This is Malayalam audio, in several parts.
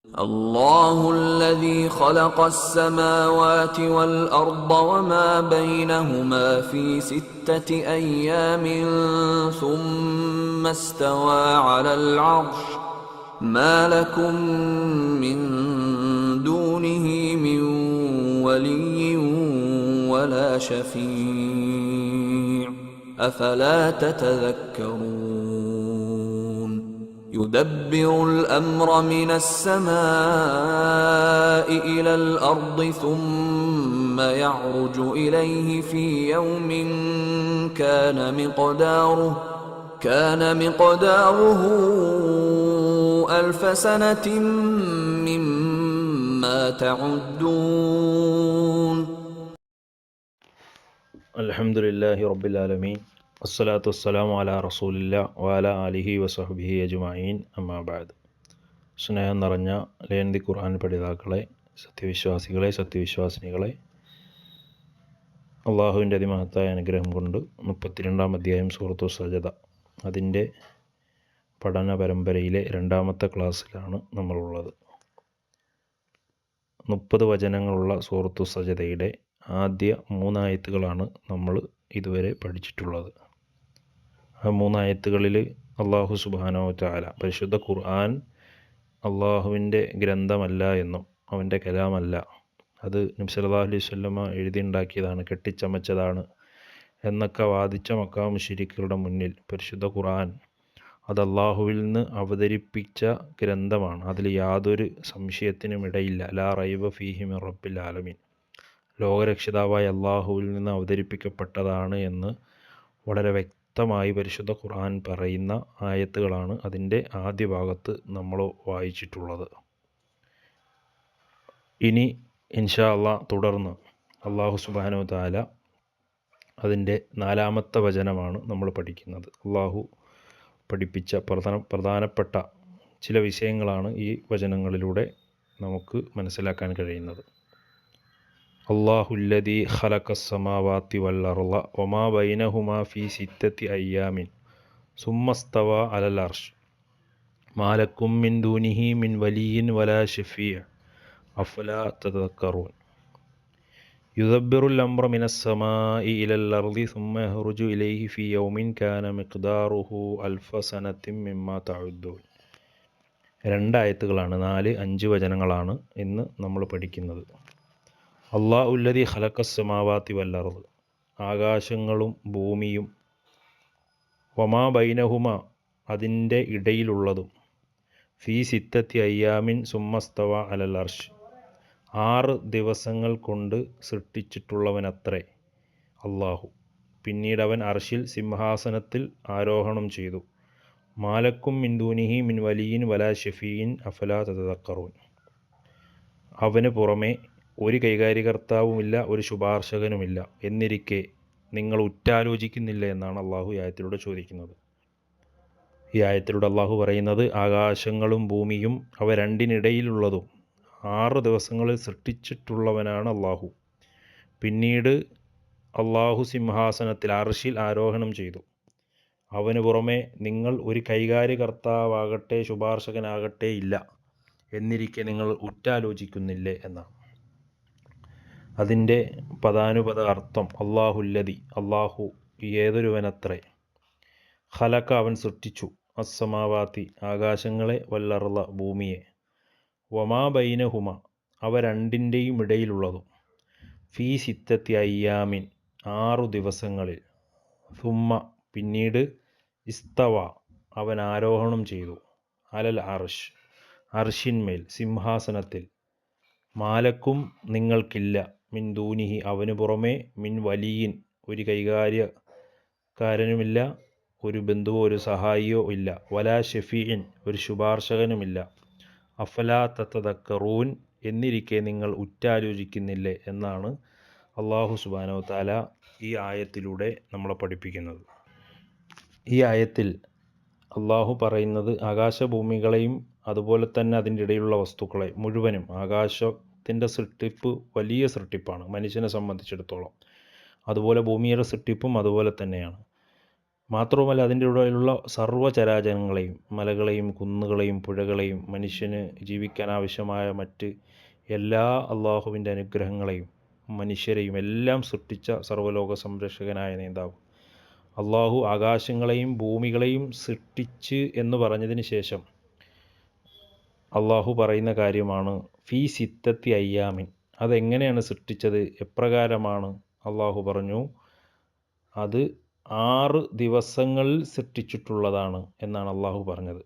الله الذي خلق السماوات والأرض وما بينهما في 6 أيام ثم استوى على العرش ما لكم من دونه من ولي ولا شفيع أفلا تتذكرون يدبر الأمر من السماء إلى الأرض ثم يعرج إليه في يوم كان مقداره 1000 سنة مما تعدون. അൽഹംദുലില്ലാഹി റബ്ബിൽ ആലമീൻ അസ്സലാത്തു വസ്സലാമു അലാ റസൂലില്ലാ വഅലാ ആലിഹി വസഹ്ബിഹി അജ്മഈൻ അമ്മാ ബഅദ്. സ്നേഹം നിറഞ്ഞ ലേന്തി ഖുർആൻ പഠിതാക്കളെ, സത്യവിശ്വാസിനികളെ, അള്ളാഹുവിൻ്റെ അതിമഹത്തായ അനുഗ്രഹം കൊണ്ട് 32-ാം അധ്യായം സൂറത്തു സജദ അതിൻ്റെ പഠന പരമ്പരയിലെ 2ാമത്തെ ക്ലാസ്സിലാണ് നമ്മളുള്ളത്. 30 വചനങ്ങളുള്ള സൂറത്തു സജദയുടെ ആദ്യ 3 ആയത്തുകളാണ് നമ്മൾ ഇതുവരെ പഠിച്ചിട്ടുള്ളത്. ആ 3 ആയത്തുകളിൽ അള്ളാഹു സുബ്ഹാനഹു വ തആല പരിശുദ്ധ ഖുർആൻ അള്ളാഹുവിൻ്റെ ഗ്രന്ഥമല്ല എന്നും അവൻ്റെ കലാമല്ല, അത് നബി സല്ലല്ലാഹു അലൈഹി വസല്ലമ എഴുതിയുണ്ടാക്കിയതാണ്, കെട്ടിച്ചമച്ചതാണ് എന്നൊക്കെ വാദിച്ച മക്കാ മുശ്രിക്കുകളുടെ മുന്നിൽ പരിശുദ്ധ ഖുർആൻ അത് അള്ളാഹുവിൽ നിന്ന് അവതരിപ്പിച്ച ഗ്രന്ഥമാണ്, അതിൽ യാതൊരു സംശയത്തിനും ഇടയില്ല. ലാ റൈബ ഫീഹി മിർ റബ്ബിൽ ആലമീൻ, ലോകരക്ഷിതാവായ അള്ളാഹുവിൽ നിന്ന് അവതരിപ്പിക്കപ്പെട്ടതാണ് എന്ന് വളരെ വ്യക്തമായി പരിശുദ്ധ ഖുർആൻ പറയുന്ന ആയത്തുകളാണ് അതിൻ്റെ ആദ്യ ഭാഗത്ത് നമ്മൾ വായിച്ചിട്ടുള്ളത്. ഇനി ഇൻഷാ അള്ളാഹ് തുടർന്ന് അള്ളാഹു സുബ്ഹാനഹു വ തആല അതിൻ്റെ 4ാമത്തെ വചനമാണ് നമ്മൾ പഠിക്കുന്നത്. അള്ളാഹു പഠിപ്പിച്ച പ്രധാനപ്പെട്ട ചില വിഷയങ്ങളാണ് ഈ വചനങ്ങളിലൂടെ നമുക്ക് മനസ്സിലാക്കാൻ കഴിയുന്നത്. അല്ലാഹുല്ലദീ ഖലഖസ്സമാവാതി വൽ അർള വമാ ബൈനഹുമാ ഫീ 6 അയ്യാമിൻ സുമ്മസ്തവാ അലൽ അർശ് മാ ലക്കും മിൻ ദൂനിഹി മിൻ വലിയ്യിൻ വലാ ശഫീഅ അഫലാ തതദക്കറൂൻ യുദബ്ബിറുൽ അംറ മിനസ് സമാഇ ഇലൽ അർളി സുമ്മ യഖ്റുജു ഇലൈഹി ഫീ യൗമിൻ കാന മിഖ്ദാറുഹു 1000 സനത്തിൻ മിമ്മാ തഉദ്ദൂൻ. 2 ആയത്തുകളാണ്, 4-5 വചനങ്ങളാണ് ഇന്ന് നമ്മൾ പഠിക്കുന്നത്. അല്ലാഹുല്ലദീ ഖലഖസ്സമാവാതി വൽ അർള്, ആകാശങ്ങളും ഭൂമിയും, വമാ ബൈനഹുമ, അതിൻ്റെ ഇടയിലുള്ളതും, ഫീ 6 അയ്യാമിൻ സുമ്മസ്തവ അലൽ അർശ്, 6 ദിവസങ്ങൾ കൊണ്ട് സൃഷ്ടിച്ചിട്ടുള്ളവനത്രേ അള്ളാഹു. പിന്നീട് അവൻ അർശിൽ സിംഹാസനത്തിൽ ആരോഹണം ചെയ്തു. മാലക്കും മിൻ ദൂനിഹി മിൻ വലിയ്യിൻ വലാ ശഫീഇൻ അഫലാ തതദക്കറൂൻ, അവന് പുറമെ ഒരു കൈകാര്യകർത്താവുമില്ല, ഒരു ശുപാർശകനുമില്ല, എന്നിരിക്കെ നിങ്ങൾ ഉറ്റാലോചിക്കുന്നില്ല എന്നാണ് അള്ളാഹു ഈ ആയത്തിലൂടെ ചോദിക്കുന്നത്. ഈ ആയത്തിലൂടെ അള്ളാഹു പറയുന്നത് ആകാശങ്ങളും ഭൂമിയും അവ രണ്ടിനിടയിലുള്ളതും 6 ദിവസങ്ങളിൽ സൃഷ്ടിച്ചിട്ടുള്ളവനാണ് അള്ളാഹു. പിന്നീട് അള്ളാഹു സിംഹാസനത്തിൽ അർശിൽ ആരോഹണം ചെയ്തു. അവന് പുറമെ നിങ്ങൾ ഒരു കൈകാര്യകർത്താവാകട്ടെ ശുപാർശകനാകട്ടെ ഇല്ല, എന്നിരിക്കെ നിങ്ങൾ ഉറ്റാലോചിക്കുന്നില്ലേ എന്നാണ്. അതിൻ്റെ പദാനുപദ അർത്ഥം അല്ലാഹുല്ലദി, അള്ളാഹു ഏതൊരുവനത്രേ, ഖലഖ അവൻ സൃഷ്ടിച്ചു, അസ്സമാവാതി ആകാശങ്ങളെ, വല്ലർള ഭൂമിയെ, വമാ ബൈനഹുമ അവ രണ്ടിൻ്റെയും ഇടയിലുള്ളതും, ഫീ 6 അയ്യാമിൻ 6 ദിവസങ്ങളിൽ, സുമ്മ പിന്നീട്, ഇസ്തവ അവൻ ആരോഹണം ചെയ്തു, അലൽ അർശ് അർശിന്മേൽ സിംഹാസനത്തിൽ, മാലക്കും നിങ്ങൾക്കില്ല, മിൻ ദൂനിഹി അവന് പുറമെ, മിൻ വലിയ്യിൻ ഒരു കൈകാര്യക്കാരനുമില്ല, ഒരു ബന്ധുവോ ഒരു സഹായിയോ ഇല്ല, വലാ ഷഫീഇൻ ഒരു ശുപാർശകനുമില്ല, അഫലാ തതദക്കറൂൻ എന്നിരിക്കെ നിങ്ങൾ ഉറ്റാലോചിക്കുന്നില്ലേ എന്നാണ് അള്ളാഹു സുബ്ഹാനഹു വ തആല ഈ ആയത്തിലൂടെ നമ്മളെ പഠിപ്പിക്കുന്നത്. ഈ ആയത്തിൽ അള്ളാഹു പറയുന്നത് ആകാശഭൂമികളെയും അതുപോലെ തന്നെ അതിൻ്റെ ഇടയിലുള്ള വസ്തുക്കളെ മുഴുവനും, ആകാശത്തിൻ്റെ സൃഷ്ടിപ്പ് വലിയ സൃഷ്ടിപ്പാണ് മനുഷ്യനെ സംബന്ധിച്ചിടത്തോളം, അതുപോലെ ഭൂമിയുടെ സൃഷ്ടിപ്പും അതുപോലെ തന്നെയാണ്. മാത്രവുമല്ല അതിൻ്റെ ഉള്ളിലുള്ള സർവ്വചരാചരങ്ങളെയും, മലകളെയും കുന്നുകളെയും പുഴകളെയും മനുഷ്യന് ജീവിക്കാൻ ആവശ്യമായ മറ്റ് എല്ലാ അള്ളാഹുവിൻ്റെ അനുഗ്രഹങ്ങളെയും മനുഷ്യരെയും എല്ലാം സൃഷ്ടിച്ച സർവ്വലോക സംരക്ഷകനായ നേതാവ് അള്ളാഹു ആകാശങ്ങളെയും ഭൂമികളെയും സൃഷ്ടിച്ച് എന്ന് പറഞ്ഞതിന് ശേഷം അള്ളാഹു പറയുന്ന കാര്യമാണ് ഫീ സിത്തത്തി അയ്യാമിൻ. അതെങ്ങനെയാണ് സൃഷ്ടിച്ചത്, എപ്രകാരമാണ്? അള്ളാഹു പറഞ്ഞു, അത് 6 ദിവസങ്ങളിൽ സൃഷ്ടിച്ചിട്ടുള്ളതാണ് എന്നാണ് അള്ളാഹു പറഞ്ഞത്.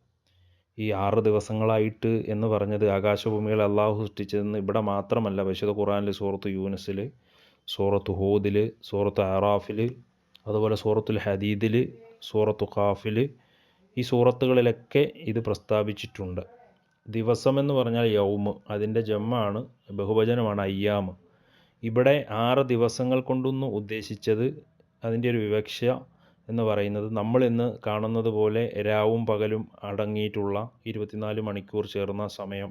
ഈ 6 ദിവസങ്ങളായിട്ട് എന്ന് പറഞ്ഞത് ആകാശഭൂമികളെ അള്ളാഹു സൃഷ്ടിച്ചതെന്ന് ഇവിടെ മാത്രമല്ല, പരിശുദ്ധ ഖുർആനിൽ സൂറത്ത് യൂനുസിൽ, സൂറത്ത് ഹൂദിൽ, സൂറത്ത് അറാഫിൽ, അതുപോലെ സൂറത്തുൽ ഹദീദിൽ, സൂറത്തു ഖാഫിൽ, ഈ സൂറത്തുകളിലൊക്കെ ഇത് പ്രസ്താവിച്ചിട്ടുണ്ട്. ദിവസം എന്ന് പറഞ്ഞാൽ യൗമ്, അതിൻ്റെ ജമ്മാണ്, ബഹുവചനമാണ് അയ്യാമ്. ഇവിടെ 6 ദിവസങ്ങൾ കൊണ്ടൊന്നും ഉദ്ദേശിച്ചത്, അതിൻ്റെ ഒരു വിവക്ഷ എന്ന് പറയുന്നത് നമ്മൾ ഇന്ന് കാണുന്നത് പോലെ രാവും പകലും അടങ്ങിയിട്ടുള്ള 24 മണിക്കൂർ ചേർന്ന സമയം,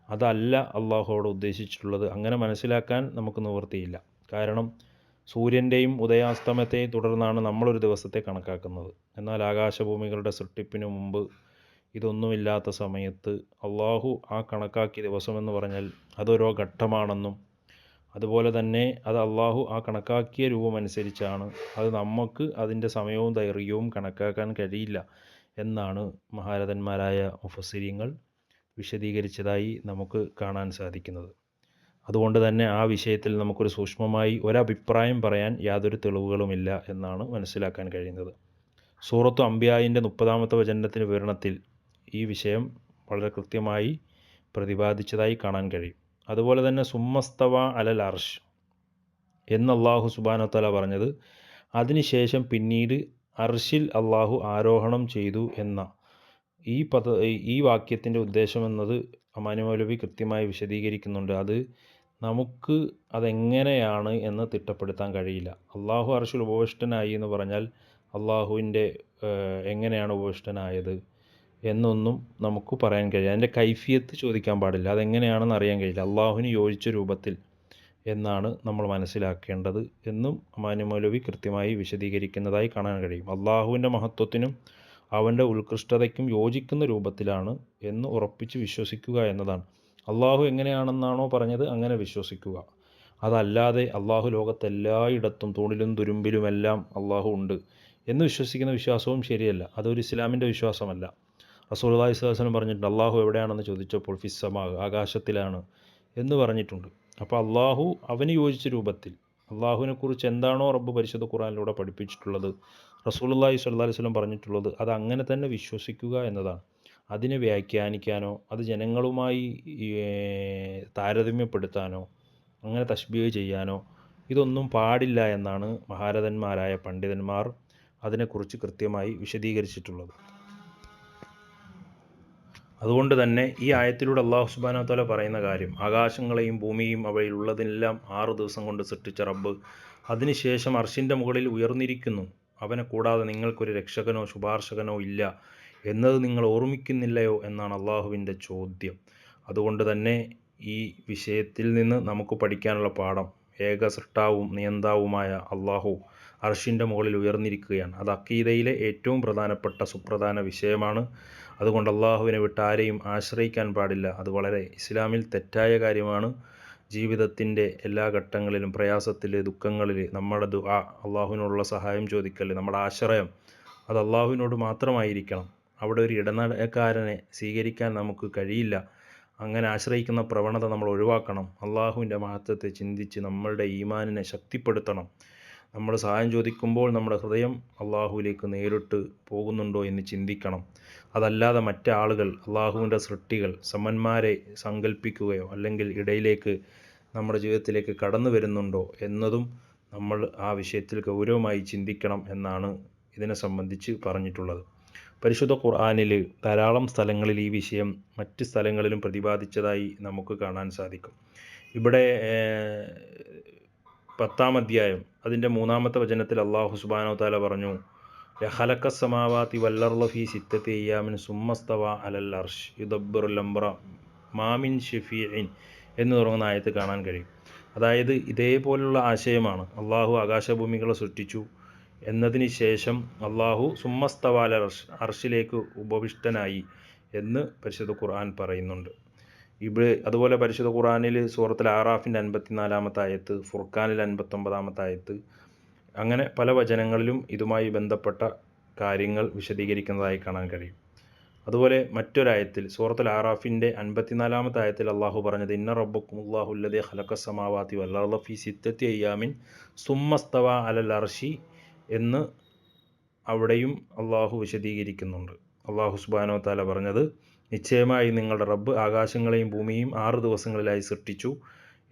അതല്ല അള്ളാഹുവോട് ഉദ്ദേശിച്ചിട്ടുള്ളത്. അങ്ങനെ മനസ്സിലാക്കാൻ നമുക്ക് നിവൃത്തിയില്ല. കാരണം സൂര്യൻ്റെയും ഉദയാസ്തമയത്തെയും തുടർന്നാണ് നമ്മളൊരു ദിവസത്തെ കണക്കാക്കുന്നത്. എന്നാൽ ആകാശഭൂമികളുടെ സൃഷ്ടിപ്പിന് മുമ്പ് ഇതൊന്നുമില്ലാത്ത സമയത്ത് അള്ളാഹു ആ കണക്കാക്കിയ ദിവസമെന്ന് പറഞ്ഞാൽ അതൊരോ ഘട്ടമാണെന്നും, അതുപോലെ തന്നെ അത് അള്ളാഹു ആ കണക്കാക്കിയ രൂപമനുസരിച്ചാണ്, അത് നമുക്ക് അതിൻ്റെ സമയവും ദൈർഘ്യവും കണക്കാക്കാൻ കഴിയില്ല എന്നാണ് മഹാരഥന്മാരായ മുഫസ്സിരീങ്ങൾ വിശദീകരിച്ചതായി നമുക്ക് കാണാൻ സാധിക്കുന്നത്. അതുകൊണ്ട് തന്നെ ആ വിഷയത്തിൽ നമുക്കൊരു സൂക്ഷ്മമായി ഒരഭിപ്രായം പറയാൻ യാതൊരു തെളിവുകളുമില്ല എന്നാണ് മനസ്സിലാക്കാൻ കഴിയുന്നത്. സൂറത്തു അംബിയായിൻ്റെ 30-ാമത്തെ വചനത്തിൻ്റെ വിവരണത്തിൽ ഈ വിഷയം വളരെ കൃത്യമായി പ്രതിപാദിച്ചതായി കാണാൻ കഴിയും. അതുപോലെ തന്നെ സുമ്മസ്തവ അലൽ അർഷ് എന്ന് അള്ളാഹു സുബ്ഹാനഹു വതആല പറഞ്ഞത്, അതിനുശേഷം പിന്നീട് അർഷിൽ അള്ളാഹു ആരോഹണം ചെയ്തു എന്ന ഈ വാക്യത്തിൻ്റെ ഉദ്ദേശം എന്നത് അമാനി മൗലവി കൃത്യമായി വിശദീകരിക്കുന്നുണ്ട്. അത് നമുക്ക് അതെങ്ങനെയാണ് എന്ന് തിട്ടപ്പെടുത്താൻ കഴിയില്ല. അള്ളാഹു അർഷിൽ ഉപവിഷ്ടനായി എന്ന് പറഞ്ഞാൽ അള്ളാഹുവിൻ്റെ എങ്ങനെയാണ് ഉപവിഷ്ടനായത് എന്നൊന്നും നമുക്ക് പറയാൻ കഴിയില്ല. അതിൻ്റെ കൈഫിയത്ത് ചോദിക്കാൻ പാടില്ല, അതെങ്ങനെയാണെന്ന് അറിയാൻ കഴിയില്ല. അള്ളാഹുവിന് യോജിച്ച രൂപത്തിൽ എന്നാണ് നമ്മൾ മനസ്സിലാക്കേണ്ടത് എന്നും അമാനി മൗലവി കൃത്യമായി വിശദീകരിക്കുന്നതായി കാണാൻ കഴിയും. അള്ളാഹുവിൻ്റെ മഹത്വത്തിനും അവൻ്റെ ഉത്കൃഷ്ടതയ്ക്കും യോജിക്കുന്ന രൂപത്തിലാണ് എന്ന് ഉറപ്പിച്ച് വിശ്വസിക്കുക എന്നതാണ്. അള്ളാഹു എങ്ങനെയാണെന്നാണോ പറഞ്ഞത് അങ്ങനെ വിശ്വസിക്കുക. അതല്ലാതെ അള്ളാഹു ലോകത്തെല്ലായിടത്തും തൂണിലും തുരുമ്പിലുമെല്ലാം അള്ളാഹു ഉണ്ട് എന്ന് വിശ്വസിക്കുന്ന വിശ്വാസവും ശരിയല്ല. അതൊരു ഇസ്ലാമിൻ്റെ വിശ്വാസമല്ല. റസൂലുള്ളാഹി സ്വല്ലല്ലാഹു അലൈഹി വസല്ലം പറഞ്ഞിട്ടുണ്ട്, അള്ളാഹു എവിടെയാണെന്ന് ചോദിച്ചപ്പോൾ ഫിസ്സമാ, ആകാശത്തിലാണ് എന്ന് പറഞ്ഞിട്ടുണ്ട്. അപ്പോൾ അള്ളാഹു അവന് യോജിച്ച രൂപത്തിൽ, അള്ളാഹുവിനെക്കുറിച്ച് എന്താണോ റബ്ബ് പരിശുദ്ധ ഖുർആനിലൂടെ പഠിപ്പിച്ചിട്ടുള്ളത്, റസൂലുള്ളാഹി സ്വല്ലല്ലാഹു അലൈഹി വസല്ലം പറഞ്ഞിട്ടുള്ളത്, അത് അങ്ങനെ തന്നെ വിശ്വസിക്കുക എന്നതാണ്. അതിനെ വ്യാഖ്യാനിക്കാനോ അത് ജനങ്ങളുമായി താരതമ്യപ്പെടുത്താനോ അങ്ങനെ തശ്ബീഹ് ചെയ്യാനോ ഇതൊന്നും പാടില്ല എന്നാണ് മഹാരഥന്മാരായ പണ്ഡിതന്മാർ അതിനെക്കുറിച്ച് കൃത്യമായി വിശദീകരിച്ചിട്ടുള്ളത്. അതുകൊണ്ട് തന്നെ ഈ ആയത്തിലൂടെ അള്ളാഹു സുബ്ഹാനഹു വതആല പറയുന്ന കാര്യം, ആകാശങ്ങളെയും ഭൂമിയും അവയിലുള്ളതിനെല്ലാം 6 ദിവസം കൊണ്ട് സൃഷ്ടിച്ച റബ്ബ് അതിനുശേഷം അർശിൻ്റെ മുകളിൽ ഉയർന്നിരിക്കുന്നു, അവനെ കൂടാതെ നിങ്ങൾക്കൊരു രക്ഷകനോ ശുപാർശകനോ ഇല്ല എന്നത് നിങ്ങൾ ഓർമ്മിക്കുന്നില്ലയോ എന്നാണ് അള്ളാഹുവിൻ്റെ ചോദ്യം. അതുകൊണ്ട് തന്നെ ഈ വിഷയത്തിൽ നിന്ന് നമുക്ക് പഠിക്കാനുള്ള പാഠം, ഏക സൃഷ്ടാവും നിയന്താവുമായ അള്ളാഹു അർശിൻ്റെ മുകളിൽ ഉയർന്നിരിക്കുകയാണ്. അത് അഖീദയിലെ ഏറ്റവും പ്രധാനപ്പെട്ട സുപ്രധാന വിഷയമാണ്. അതുകൊണ്ട് അള്ളാഹുവിനെ വിട്ട് ആരെയും ആശ്രയിക്കാൻ പാടില്ല. അത് വളരെ ഇസ്ലാമിൽ തെറ്റായ കാര്യമാണ്. ജീവിതത്തിൻ്റെ എല്ലാ ഘട്ടങ്ങളിലും, പ്രയാസത്തിൽ, ദുഃഖങ്ങളിൽ നമ്മുടെ ദുആ, അള്ളാഹുവിനോടുള്ള സഹായം ചോദിക്കൽ, നമ്മുടെ ആശ്രയം അത് അള്ളാഹുവിനോട് മാത്രമായിരിക്കണം. അവിടെ ഒരു ഇടനിലക്കാരനെ സ്വീകരിക്കാൻ നമുക്ക് കഴിയില്ല. അങ്ങനെ ആശ്രയിക്കുന്ന പ്രവണത നമ്മൾ ഒഴിവാക്കണം. അള്ളാഹുവിൻ്റെ മഹത്വത്തെ ചിന്തിച്ച് നമ്മളുടെ ഈമാനിനെ ശക്തിപ്പെടുത്തണം. നമ്മൾ സഹായം ചോദിക്കുമ്പോൾ നമ്മുടെ ഹൃദയം അള്ളാഹുവിലേക്ക് നേരിട്ട് പോകുന്നുണ്ടോ എന്ന് ചിന്തിക്കണം. അതല്ലാതെ മറ്റാളുകൾ, അള്ളാഹുവിൻ്റെ സൃഷ്ടികൾ, സമന്മാരെ സങ്കല്പിക്കുകയോ അല്ലെങ്കിൽ ഇടയിലേക്ക് നമ്മുടെ ജീവിതത്തിലേക്ക് കടന്നു വരുന്നുണ്ടോ എന്നതും നമ്മൾ ആ വിഷയത്തിൽ ഗൗരവമായി ചിന്തിക്കണം എന്നാണ് ഇതിനെ സംബന്ധിച്ച് പറഞ്ഞിട്ടുള്ളത്. പരിശുദ്ധ ഖുർആനിൽ ധാരാളം സ്ഥലങ്ങളിൽ ഈ വിഷയം മറ്റ് സ്ഥലങ്ങളിലും പ്രതിപാദിച്ചതായി നമുക്ക് കാണാൻ സാധിക്കും. ഇവിടെ 10-ാം അധ്യായം അതിൻ്റെ 3-ാമത്തെ വചനത്തിൽ അള്ളാഹു സുബ്ഹാനഹു വതആല പറഞ്ഞു, ഖലഖസ് സമാവാതി വല്ലർള ഫീ സിത്തത്തി അയ്യാമിൻ സുമ്മസ്തവ അലൽ അർശ് യുദബ്ബിറുൽ അംറ മാ മിൻ ഷഫീഇൻ എന്ന് തുടങ്ങുന്ന ആയത്ത് കാണാൻ കഴിയും. അതായത് ഇതേപോലുള്ള ആശയമാണ്. അള്ളാഹു ആകാശഭൂമികളെ സൃഷ്ടിച്ചു, എന്നതിന് ശേഷം അള്ളാഹു സുമ്മസ്തവാല അർഷിലേക്ക് ഉപവിഷ്ടനായി എന്ന് പരിശുദ്ധ ഖുർആൻ പറയുന്നുണ്ട്. അതുപോലെ പരിശുദ്ധ ഖുർആനിൽ സൂറത്തുൽ ആറാഫിൻ്റെ 54-ാമത്തെ ആയത്ത്, ഫുർഖാനിൽ 59-ാമത്തെ ആയത്ത്, അങ്ങനെ പല വചനങ്ങളിലും ഇതുമായി ബന്ധപ്പെട്ട കാര്യങ്ങൾ വിശദീകരിക്കുന്നതായി കാണാൻ കഴിയും. അതുപോലെ മറ്റൊരായത്തിൽ സൂറത്തുൽ ആറാഫിൻ്റെ 54-ാമത്തെ ആയത്തിൽ അള്ളാഹു പറഞ്ഞത് ഇന്ന റബ്ബക്കുമുല്ലാഹു അല്ലദീ ഖലഖസ് സമാവാതി വൽ അർള ഫീ സിത്തത്തി അയ്യാമിൻ സുമ്മസ്തവ അലൽ അർശി എന്ന് അവിടെയും അള്ളാഹു വിശദീകരിക്കുന്നുണ്ട്. അള്ളാഹു സുബ്ഹാനഹു വ തആല പറഞ്ഞത് നിശ്ചയമായി നിങ്ങളുടെ റബ്ബ് ആകാശങ്ങളെയും ഭൂമിയും 6 ദിവസങ്ങളിലായി സൃഷ്ടിച്ചു.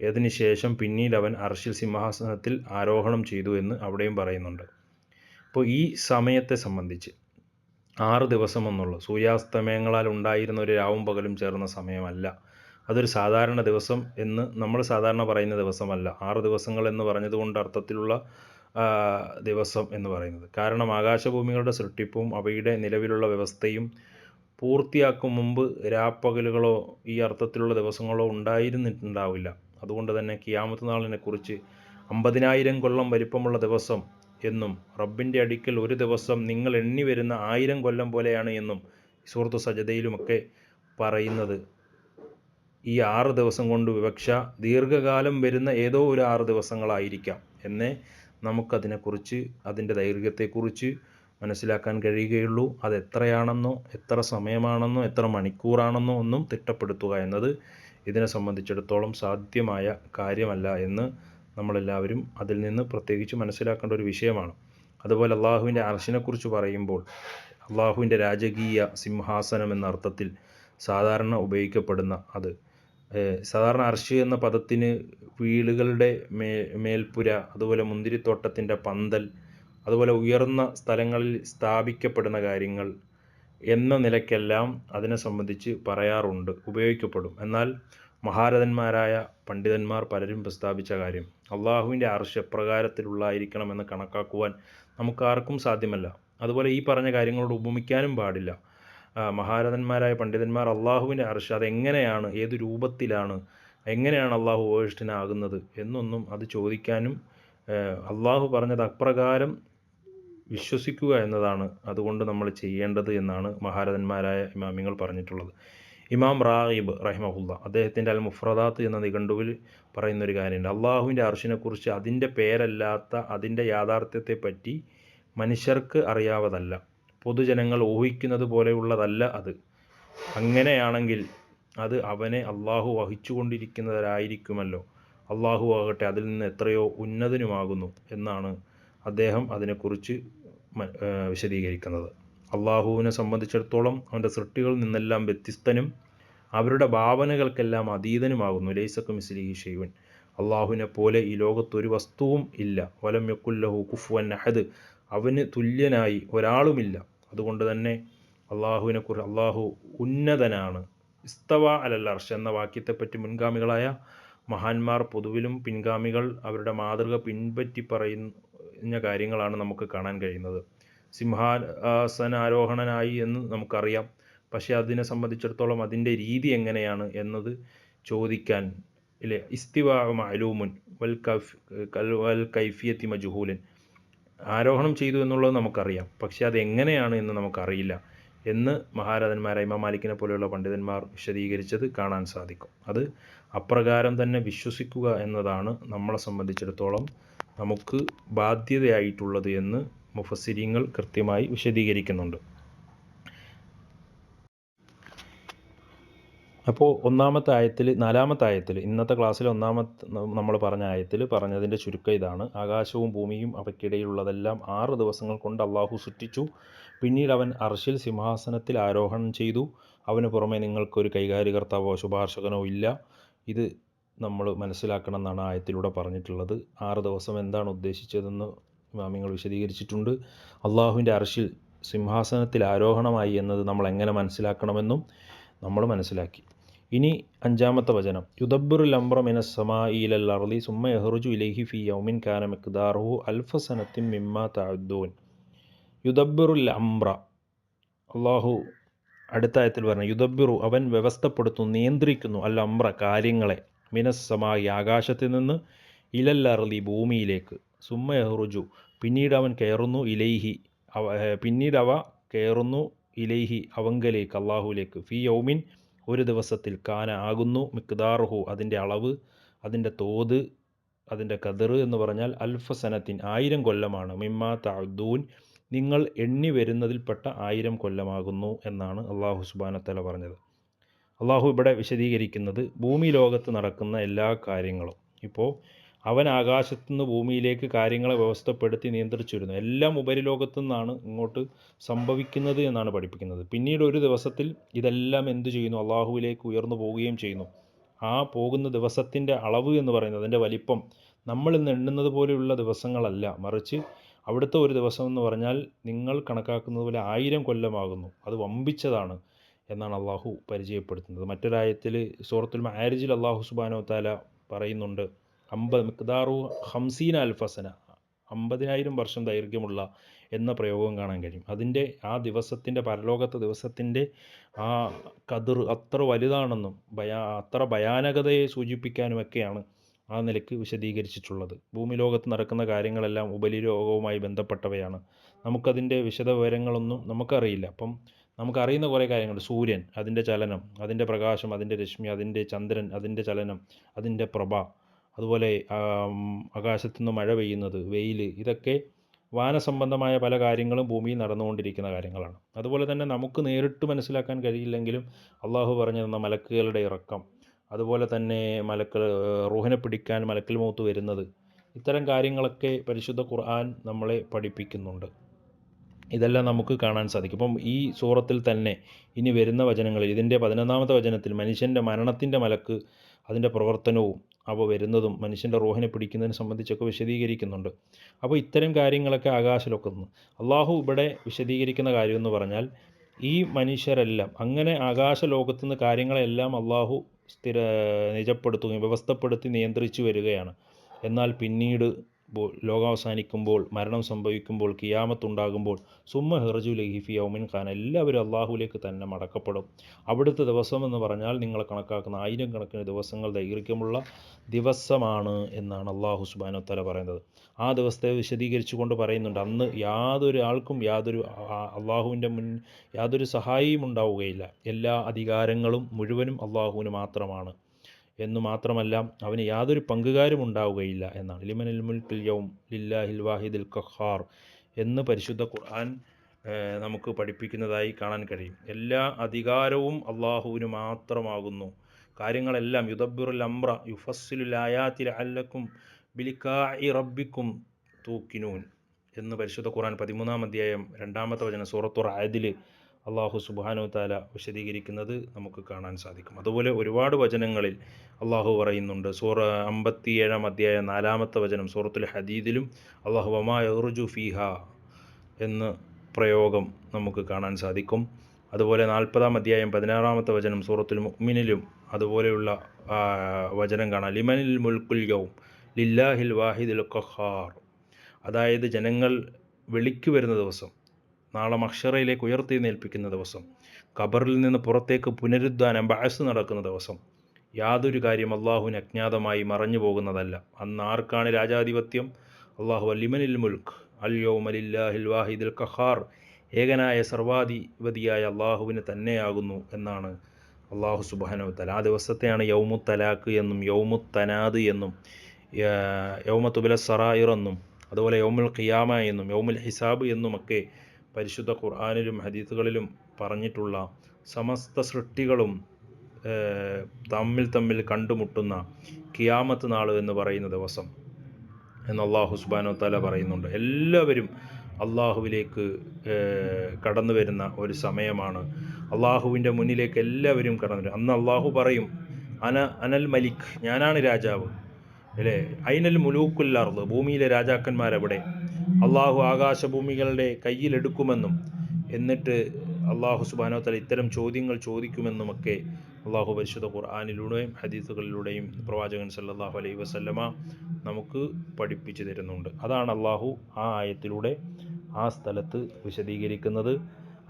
അതിനുശേഷം പിന്നീട് അവൻ അർശിൽ സിംഹാസനത്തിൽ ആരോഹണം ചെയ്തു എന്ന് അവിടെയും പറയുന്നുണ്ട്. അപ്പോൾ ഈ സമയത്തെ സംബന്ധിച്ച് 6 ദിവസം എന്നുള്ള സൂര്യാസ്തമയങ്ങളാൽ ഉണ്ടായിരുന്ന ഒരു രാവും പകലും ചേർന്ന സമയമല്ല. അതൊരു സാധാരണ ദിവസം എന്ന് നമ്മൾ സാധാരണ പറയുന്ന ദിവസമല്ല. 6 ദിവസങ്ങൾ എന്ന് പറഞ്ഞതുകൊണ്ട് അർത്ഥത്തിലുള്ള ദിവസം എന്ന് പറയുന്നത്. കാരണം ആകാശഭൂമികളുടെ സൃഷ്ടിപ്പും അവയുടെ നിലവിലുള്ള വ്യവസ്ഥയും പൂർത്തിയാക്കും മുമ്പ് രാപ്പകലുകളോ ഈ അർത്ഥത്തിലുള്ള ദിവസങ്ങളോ ഉണ്ടായിരുന്നിട്ടുണ്ടാവില്ല. അതുകൊണ്ട് തന്നെ ഖിയാമത്ത് നാളിനെ കുറിച്ച് 50,000 കൊല്ലം വലിപ്പമുള്ള ദിവസം എന്നും റബ്ബിൻ്റെ അടുക്കൽ ഒരു ദിവസം നിങ്ങൾ എണ്ണി വരുന്ന 1000 കൊല്ലം പോലെയാണ് എന്നും സൂറത്തു സജദയിലുമൊക്കെ പറയുന്നത് ഈ 6 ദിവസം കൊണ്ട് വിവക്ഷ ദീർഘകാലം വരുന്ന ഏതോ ഒരു 6 ദിവസങ്ങളായിരിക്കാം എന്നേ നമുക്കതിനെക്കുറിച്ച് അതിൻ്റെ ദൈർഘ്യത്തെക്കുറിച്ച് മനസ്സിലാക്കാൻ കഴിയുകയുള്ളൂ. അത് എത്രയാണെന്നോ എത്ര സമയമാണെന്നോ എത്ര മണിക്കൂറാണെന്നോ ഒന്നും തിട്ടപ്പെടുത്തുക എന്നത് ഇതിനെ സംബന്ധിച്ചിടത്തോളം സാധ്യമായ കാര്യമല്ല എന്ന് നമ്മളെല്ലാവരും അതിൽ നിന്ന് പ്രത്യേകിച്ച് മനസ്സിലാക്കേണ്ട ഒരു വിഷയമാണ്. അതുപോലെ അള്ളാഹുവിൻ്റെ അർശിനെക്കുറിച്ച് പറയുമ്പോൾ അള്ളാഹുവിൻ്റെ രാജകീയ സിംഹാസനം എന്ന അർത്ഥത്തിൽ സാധാരണ ഉപയോഗിക്കപ്പെടുന്ന സാധാരണ അർശ് എന്ന പദത്തിന് വീടുകളുടെ മേൽപ്പുര, അതുപോലെ മുന്തിരിത്തോട്ടത്തിൻ്റെ പന്തൽ, അതുപോലെ ഉയർന്ന സ്ഥലങ്ങളിൽ സ്ഥാപിക്കപ്പെടുന്ന കാര്യങ്ങൾ എന്ന നിലയ്ക്കെല്ലാം അതിനെ സംബന്ധിച്ച് പറയാറുണ്ട്, ഉപയോഗിക്കപ്പെടും. എന്നാൽ മഹാരഥന്മാരായ പണ്ഡിതന്മാർ പലരും പ്രസ്താവിച്ച കാര്യം അള്ളാഹുവിൻ്റെ അർശ് എപ്രകാരത്തിലുള്ളായിരിക്കണമെന്ന് കണക്കാക്കുവാൻ നമുക്കാർക്കും സാധ്യമല്ല. അതുപോലെ ഈ പറഞ്ഞ കാര്യങ്ങളോട് ഉപമിക്കാനും പാടില്ല. മഹാരഥന്മാരായ പണ്ഡിതന്മാർ അള്ളാഹുവിൻ്റെ അർശ് അതെങ്ങനെയാണ്, ഏത് രൂപത്തിലാണ്, എങ്ങനെയാണ് അള്ളാഹു ഉപവിഷ്ടനാകുന്നത് എന്നൊന്നും അത് ചോദിക്കാനും അള്ളാഹു പറഞ്ഞത് അപ്രകാരം വിശ്വസിക്കുക എന്നതാണ് അതുകൊണ്ട് നമ്മൾ ചെയ്യേണ്ടത് എന്നാണ് മഹാരഥന്മാരായ ഇമാമിങ്ങൾ പറഞ്ഞിട്ടുള്ളത്. ഇമാം റാഗിബ് റഹിമഹുല്ല അദ്ദേഹത്തിൻ്റെ അൽ മുഫ്രദാത്ത് എന്ന നിഘണ്ടുവിൽ പറയുന്നൊരു കാര്യമുണ്ട്. അള്ളാഹുവിൻ്റെ അർശിനെക്കുറിച്ച് അതിൻ്റെ പേരല്ലാത്ത അതിൻ്റെ യാഥാർത്ഥ്യത്തെപ്പറ്റി മനുഷ്യർക്ക് അറിയാവതല്ല, പൊതുജനങ്ങൾ ഊഹിക്കുന്നത് പോലെയുള്ളതല്ല അത്. അങ്ങനെയാണെങ്കിൽ അത് അവനെ അള്ളാഹു വഹിച്ചുകൊണ്ടിരിക്കുന്നവരായിരിക്കുമല്ലോ. അള്ളാഹു ആകട്ടെ അതിൽ നിന്ന് എത്രയോ ഉന്നതനുമാകുന്നു എന്നാണ് അദ്ദേഹം അതിനെക്കുറിച്ച് വിശദീകരിക്കുന്നത്. അള്ളാഹുവിനെ സംബന്ധിച്ചിടത്തോളം അവൻ്റെ സൃഷ്ടികളിൽ നിന്നെല്ലാം വ്യത്യസ്തനും അവരുടെ ഭാവനകൾക്കെല്ലാം അതീതനുമാകുന്നു. ലൈസ കമിസ്ലിഹി ഷൈഉൻ, അള്ളാഹുവിനെ പോലെ ഈ ലോകത്തൊരു വസ്തുവും ഇല്ല. വലം യകുല്ലഹു കുഫുവൻ അഹദ്, അവന് തുല്യനായി ഒരാളുമില്ല. അതുകൊണ്ട് തന്നെ അള്ളാഹുവിനെക്കുറിച്ച് അള്ളാഹു ഉന്നതനാണ്. ഇസ്തവ അലൽ അർശ് എന്ന വാക്യത്തെപ്പറ്റി മുൻഗാമികളായ മഹാന്മാർ പൊതുവിലും പിൻഗാമികൾ അവരുടെ മാതൃക പിൻപറ്റി പറയുന്ന കാര്യങ്ങളാണ് നമുക്ക് കാണാൻ കഴിയുന്നത്. സിംഹാസനാരോഹണനായി എന്ന് നമുക്കറിയാം. പക്ഷേ അതിനെ സംബന്ധിച്ചിടത്തോളം അതിൻ്റെ രീതി എങ്ങനെയാണ് എന്നത് ചോദിക്കാൻ ഇല്ലേ. ഇസ്തിവാ മഅലൂമുൻ വൽ കൈഫിയത്തി മജ്ഹൂലൻ, ആരോഹണം ചെയ്തു എന്നുള്ളത് നമുക്കറിയാം, പക്ഷേ അത് എങ്ങനെയാണ് എന്ന് നമുക്കറിയില്ല എന്ന് മഹാരഥന്മാരായ ഇമാം മാലിക്കിനെ പോലെയുള്ള പണ്ഡിതന്മാർ വിശദീകരിച്ചത് കാണാൻ സാധിക്കും. അത് അപ്രകാരം തന്നെ വിശ്വസിക്കുക എന്നതാണ് നമ്മളെ സംബന്ധിച്ചിടത്തോളം നമുക്ക് ബാധ്യതയായിട്ടുള്ളത് എന്ന് മുഫസ്സിരീങ്ങൾ കൃത്യമായി വിശദീകരിക്കുന്നുണ്ട്. അപ്പോൾ ഒന്നാമത്തെ ആയത്തിൽ, 4-ാമത്തെ ആയത്തിൽ, ഇന്നത്തെ ക്ലാസ്സിൽ നമ്മൾ പറഞ്ഞ ആയത്തിൽ പറഞ്ഞതിൻ്റെ ചുരുക്കം ഇതാണ്. ആകാശവും ഭൂമിയും അവയ്ക്കിടയിലുള്ളതെല്ലാം 6 ദിവസങ്ങൾ കൊണ്ട് അള്ളാഹു സൃഷ്ടിച്ചു. പിന്നീട് അവൻ അർശിൽ സിംഹാസനത്തിൽ ആരോഹണം ചെയ്തു. അവന് പുറമെ നിങ്ങൾക്കൊരു കൈകാര്യകർത്താവോ ശുപാർശകനോ ഇല്ല. ഇത് നമ്മൾ മനസ്സിലാക്കണം എന്നാണ് ആയത്തിലൂടെ പറഞ്ഞിട്ടുള്ളത്. 6 ദിവസം എന്താണ് ഉദ്ദേശിച്ചതെന്ന് ഇമാമിങ്ങൾ വിശദീകരിച്ചിട്ടുണ്ട്. അള്ളാഹുവിൻ്റെ അർശിൽ സിംഹാസനത്തിൽ ആരോഹണമായി എന്നത് നമ്മൾ എങ്ങനെ മനസ്സിലാക്കണമെന്നും നമ്മൾ മനസ്സിലാക്കി. ഇനി 5-ാമത്തെ വചനം, യുദബ്ബിറുൽ അംറ മിനസ് സമാഇ ഇലൽ അർളി സുമ്മ യഖ്റുജു ഇലൈഹി ഫീ യൗമിൻ കാന മിഖ്ദാറുഹു അൽഫ സനത്തിൻ മിമ്മാ തഅദ്ദൂൻ. യുദബ്ബിറുൽ അംറ, അള്ളാഹു അടുത്ത ആയത്തിൽ പറഞ്ഞു യുദബ്ബിറു, അവൻ വ്യവസ്ഥപ്പെടുത്തുന്നു, നിയന്ത്രിക്കുന്നു, അൽ അംറ കാര്യങ്ങളെ, മിനസ് സമാഇ ആകാശത്തിൽ നിന്ന്, ഇലൽ അർളി ഭൂമിയിലേക്ക്, സുമ്മ യഖ്റുജു പിന്നീട് അവൻ കയറുന്നു ഇലൈഹി പിന്നീട് അവ കയറുന്നു ഇലൈഹി അവങ്കലേക്ക് അള്ളാഹുവിലേക്ക് ഫി യൗമിൻ ഒരു ദിവസത്തിൽ കാന ആകുന്നു മിക്ദാറുഹു അതിൻ്റെ അളവ് അതിൻ്റെ തോത് അതിൻ്റെ ഖദർ എന്ന് പറഞ്ഞാൽ അൽഫസനത്തിൻ 1000 കൊല്ലമാണ് മിമ്മാ തഅദ്ദൂൻ നിങ്ങൾ എണ്ണി വരുന്നതിൽപ്പെട്ട 1000 കൊല്ലമാകുന്നു എന്നാണ് അള്ളാഹു സുബ്ഹാനഹു വ തആല പറഞ്ഞത്. അള്ളാഹു ഇവിടെ വിശദീകരിക്കുന്നത് ഭൂമി ലോകത്ത് നടക്കുന്ന എല്ലാ കാര്യങ്ങളും. ഇപ്പോൾ അവൻ ആകാശത്തുനിന്ന് ഭൂമിയിലേക്ക് കാര്യങ്ങളെ വ്യവസ്ഥപ്പെടുത്തി നിയന്ത്രിച്ചു വരുന്നു. എല്ലാം ഉപരിലോകത്തു നിന്നാണ് ഇങ്ങോട്ട് സംഭവിക്കുന്നത് എന്നാണ് പഠിപ്പിക്കുന്നത്. പിന്നീട് ഒരു ദിവസത്തിൽ ഇതെല്ലാം എന്തു ചെയ്യുന്നു? അള്ളാഹുവിലേക്ക് ഉയർന്നു പോവുകയും ചെയ്യുന്നു. ആ പോകുന്ന ദിവസത്തിൻ്റെ അളവ് എന്ന് പറയുന്നത് അതിൻ്റെ വലിപ്പം നമ്മൾ ഇന്ന് എണ്ണുന്നത് പോലെയുള്ള ദിവസങ്ങളല്ല, മറിച്ച് അവിടുത്തെ ഒരു ദിവസം എന്ന് പറഞ്ഞാൽ നിങ്ങൾ കണക്കാക്കുന്നത് പോലെ 1000 കൊല്ലമാകുന്നു. അത് വമ്പിച്ചതാണ് എന്നാണ് അള്ളാഹു പരിചയപ്പെടുത്തുന്നത്. മറ്റൊരായത്തിൽ സൂറത്തുൽ മആരിജിൽ അള്ളാഹു സുബ്ഹാനഹു വ തആല പറയുന്നുണ്ട്, മിഖ്ദാറു 50 അൽഫസന 50,000 വർഷം ദൈർഘ്യമുള്ള എന്ന പ്രയോഗം കാണാൻ കഴിയും. അതിൻ്റെ ആ ദിവസത്തിൻ്റെ പരലോകത്തെ ദിവസത്തിൻ്റെ ആ ഖദർ അത്ര വലുതാണെന്നും അത്ര ഭയാനകതയെ സൂചിപ്പിക്കാനുമൊക്കെയാണ് ആ നിലയ്ക്ക് വിശദീകരിച്ചിട്ടുള്ളത്. ഭൂമി ലോകത്ത് നടക്കുന്ന കാര്യങ്ങളെല്ലാം ഉപരിലോകവുമായി ബന്ധപ്പെട്ടവയാണ്. നമുക്കതിൻ്റെ വിശദ വിവരങ്ങളൊന്നും നമുക്കറിയില്ല. അപ്പം നമുക്കറിയുന്ന കുറേ കാര്യങ്ങൾ, സൂര്യൻ, അതിൻ്റെ ചലനം, അതിൻ്റെ പ്രകാശം, അതിൻ്റെ രശ്മി, അതിൻ്റെ ചന്ദ്രൻ, അതിൻ്റെ ചലനം, അതിൻ്റെ പ്രഭ, അതുപോലെ ആകാശത്തു നിന്ന് മഴ പെയ്യുന്നത്, വെയിൽ, ഇതൊക്കെ വാനസംബന്ധമായ പല കാര്യങ്ങളും ഭൂമിയിൽ നടന്നുകൊണ്ടിരിക്കുന്ന കാര്യങ്ങളാണ്. അതുപോലെ തന്നെ നമുക്ക് നേരിട്ട് മനസ്സിലാക്കാൻ കഴിയില്ലെങ്കിലും അള്ളാഹു പറഞ്ഞു തന്ന മലക്കുകളുടെ ഇറക്കം, അതുപോലെ തന്നെ റൂഹിനെ പിടിക്കാൻ മലക്കുൽ മൗത്ത് വരുന്നത്, ഇത്തരം കാര്യങ്ങളൊക്കെ പരിശുദ്ധ ഖുർആൻ നമ്മളെ പഠിപ്പിക്കുന്നുണ്ട്. ഇതെല്ലാം നമുക്ക് കാണാൻ സാധിക്കും. അപ്പം ഈ സൂറത്തിൽ തന്നെ ഇനി വരുന്ന വചനങ്ങളിൽ ഇതിൻ്റെ 11-ാമത്തെ വചനത്തിൽ മനുഷ്യൻ്റെ മരണത്തിൻ്റെ മലക്ക്, അതിൻ്റെ പ്രവർത്തനവും അവ വരുന്നതും മനുഷ്യൻ്റെ റൂഹിനെ പിടിക്കുന്നതിനെ സംബന്ധിച്ചൊക്കെ വിശദീകരിക്കുന്നുണ്ട്. അപ്പോൾ ഇത്തരം കാര്യങ്ങളൊക്കെ ആകാശലൊക്കെ അള്ളാഹു ഇവിടെ വിശദീകരിക്കുന്ന കാര്യമെന്ന് പറഞ്ഞാൽ ഈ മനുഷ്യരെല്ലാം അങ്ങനെ ആകാശലോകത്തുനിന്ന് കാര്യങ്ങളെല്ലാം അള്ളാഹു നിജപ്പെടുത്തുകയും വ്യവസ്ഥപ്പെടുത്തി നിയന്ത്രിച്ചു വരികയാണ്. എന്നാൽ പിന്നീട് ലോകാവസാനിക്കുമ്പോൾ, മരണം സംഭവിക്കുമ്പോൾ, ഖിയാമത്തുണ്ടാകുമ്പോൾ സുമ്മ ഹിർജു ലഹിഫി യൗമിൻ ഖാൻ എല്ലാവരും അള്ളാഹുലേക്ക് തന്നെ മടക്കപ്പെടും. അവിടുത്തെ ദിവസം എന്ന് പറഞ്ഞാൽ നിങ്ങൾ കണക്കാക്കുന്ന 1000 കണക്കിന് ദിവസങ്ങൾ ദൈർഘ്യമുള്ള ദിവസമാണ് എന്നാണ് അള്ളാഹു സുബ്ഹാനഹു വ തആല പറയുന്നത്. ആ ദിവസത്തെ വിശദീകരിച്ചുകൊണ്ട് പറയുന്നുണ്ട്, അന്ന് യാതൊരു ആൾക്കും അള്ളാഹുവിൻ്റെ യാതൊരു സഹായിയും ഉണ്ടാവുകയില്ല. എല്ലാ അധികാരങ്ങളും മുഴുവനും അള്ളാഹുവിന് മാത്രമാണ് എന്നു മാത്രമല്ല അവന് യാതൊരു പങ്കുകാരും ഉണ്ടാവുകയില്ല എന്നാണ്. ലിമനിൽ മുൽക്കുൽ യൗം ലില്ലാഹിൽ വാഹിദിൽ ഖഹാർ എന്ന് പരിശുദ്ധ ഖുർആൻ നമുക്ക് പഠിപ്പിക്കുന്നതായി കാണാൻ കഴിയും. എല്ലാ അധികാരവും അള്ളാഹുവിന് മാത്രമാകുന്നു. കാര്യങ്ങളെല്ലാം യുദബ്ബിറുൽ അംറ യുഫസ്സിലുൽ ആയാതി ലഅല്ലക്കും ബിലിഖാഇ റബ്ബിക്കും തൂക്കിനൂൻ എന്ന് പരിശുദ്ധ ഖുർആൻ 13-ാം അധ്യായം 2-ാമത്തെ വചനം സൂറത്തുർ റഅദിൽ അള്ളാഹു സുബ്ഹാനഹു വ തആല വിശദീകരിക്കുന്നത് നമുക്ക് കാണാൻ സാധിക്കും. അതുപോലെ ഒരുപാട് വചനങ്ങളിൽ അള്ളാഹു പറയുന്നുണ്ട്. 57-ാം അധ്യായം 4-ാമത്തെ വചനം സൂറത്തുൽ ഹദീദിലും അള്ളാഹു വമാ യർജു ഫീഹ എന്ന പ്രയോഗം നമുക്ക് കാണാൻ സാധിക്കും. അതുപോലെ 40-ാം അധ്യായം 16-ാമത്തെ വചനം സൂറത്തുൽ മുഅ്മിനിലും അതുപോലെയുള്ള വചനം കാണാം. ലിമനിൽ മുൽക്കുൽ യൗം ലില്ലാഹിൽ വാഹിദിൽ ഖഹാർ, അതായത് ജനങ്ങൾ വിളിക്കു വരുന്ന ദിവസം, നാളെ മഹ്ശറയിലേക്ക് ഉയർത്തെഴുന്നേൽപ്പിക്കുന്ന ദിവസം, ഖബറിൽ നിന്ന് പുറത്തേക്ക് പുനരുദ്ധാനം ബഅസ് നടക്കുന്ന ദിവസം, യാതൊരു കാര്യം അള്ളാഹുവിന് അജ്ഞാതമായി മറഞ്ഞു പോകുന്നതല്ല. അന്ന് ആർക്കാണ് രാജാധിപത്യം? അള്ളാഹു ലിമനിൽ മുൽക്ക് അൽ യൗമ ലില്ലാഹിൽ വാഹിദിൽ ഖഹാർ, ഏകനായ സർവാധിപതിയായ അള്ളാഹുവിന് തന്നെയാകുന്നു എന്നാണ് അള്ളാഹു സുബ്ഹാനഹു വ തആല. ആ ദിവസത്തെയാണ് യൗമുത് തലാഖ് എന്നും യൗമുത് തനാദ് എന്നും യൗമ തുബല സറായിർ എന്നും അതുപോലെ യൗമുൽ ഖിയാമ എന്നും യൗമുൽ ഹിസാബ് എന്നുമൊക്കെ പരിശുദ്ധ ഖുർആനിലും ഹദീസുകളിലും പറഞ്ഞിട്ടുള്ള സമസ്ത സൃഷ്ടികളും തമ്മിൽ കണ്ടുമുട്ടുന്ന ഖിയാമത്ത് നാൾ എന്ന് പറയുന്ന ദിവസം എന്ന് അള്ളാഹു സുബ്ഹാനഹു വ തആല പറയുന്നുണ്ട്. എല്ലാവരും അള്ളാഹുവിലേക്ക് കടന്നു വരുന്ന ഒരു സമയമാണ്. അള്ളാഹുവിൻ്റെ മുന്നിലേക്ക് എല്ലാവരും കടന്നു വരും. അന്ന് അള്ളാഹു പറയും, അനൽ മലിക്, ഞാനാണ് രാജാവ്, അല്ലേ? ഐനൽ മുലൂക്കുൽ അർദ്, ഭൂമിയിലെ രാജാക്കന്മാരെവിടെ? അള്ളാഹു ആകാശഭൂമികളുടെ കയ്യിലെടുക്കുമെന്നും എന്നിട്ട് അള്ളാഹു സുബ്ഹാനഹു വ തആല ഇത്തരം ചോദ്യങ്ങൾ ചോദിക്കുമെന്നുമൊക്കെ അള്ളാഹു പരിശുദ്ധ ഖുർആനിലൂടെയും ഹദീസുകളിലൂടെയും പ്രവാചകൻ സല്ലല്ലാഹു അലൈഹി വസല്ലമ നമുക്ക് പഠിപ്പിച്ചു തരുന്നുണ്ട്. അതാണ് അള്ളാഹു ആ ആയത്തിലൂടെ ആ സ്ഥലത്ത് വിശദീകരിക്കുന്നത്.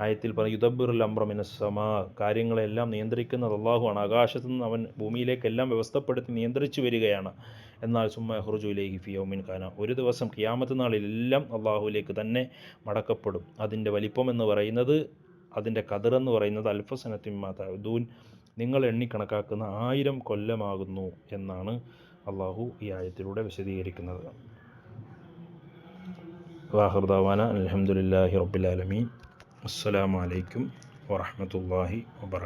ആയത്തിൽ പറയും യുദബ്ബിറുൽ അംറ മിനസ്സമാ, കാര്യങ്ങളെല്ലാം നിയന്ത്രിക്കുന്നത് അള്ളാഹുവാണ്. ആകാശത്തു നിന്ന് അവൻ ഭൂമിയിലേക്കെല്ലാം വ്യവസ്ഥപ്പെടുത്തി നിയന്ത്രിച്ചു വരികയാണ്. എന്നാൽ സുമ്മ യഖ്റുജു ഇലൈഹി ഫീ യൗമിൻ കാന, ഒരു ദിവസം ഖിയാമത്ത് നാളിലെല്ലാം അള്ളാഹുവിലേക്ക് തന്നെ മടക്കപ്പെടും. അതിൻ്റെ വലിപ്പം എന്ന് പറയുന്നത്, അതിൻ്റെ ഖദർ എന്ന് പറയുന്നത് അൽഫസനത്തിൻ മാ തഅദൂൻ, നിങ്ങൾ എണ്ണിക്കണക്കാക്കുന്ന 1000 കൊല്ലമാകുന്നു എന്നാണ് അള്ളാഹു ഈ ആയത്തിലൂടെ വിശദീകരിക്കുന്നത്. വാഖിർ ദഅവാന അൽഹംദുലില്ലാഹി റബ്ബിൽ ആലമീൻ. അസ്സലാമു അലൈക്കും വറഹ്മത്തുള്ളാഹി വബറകാതുഹു.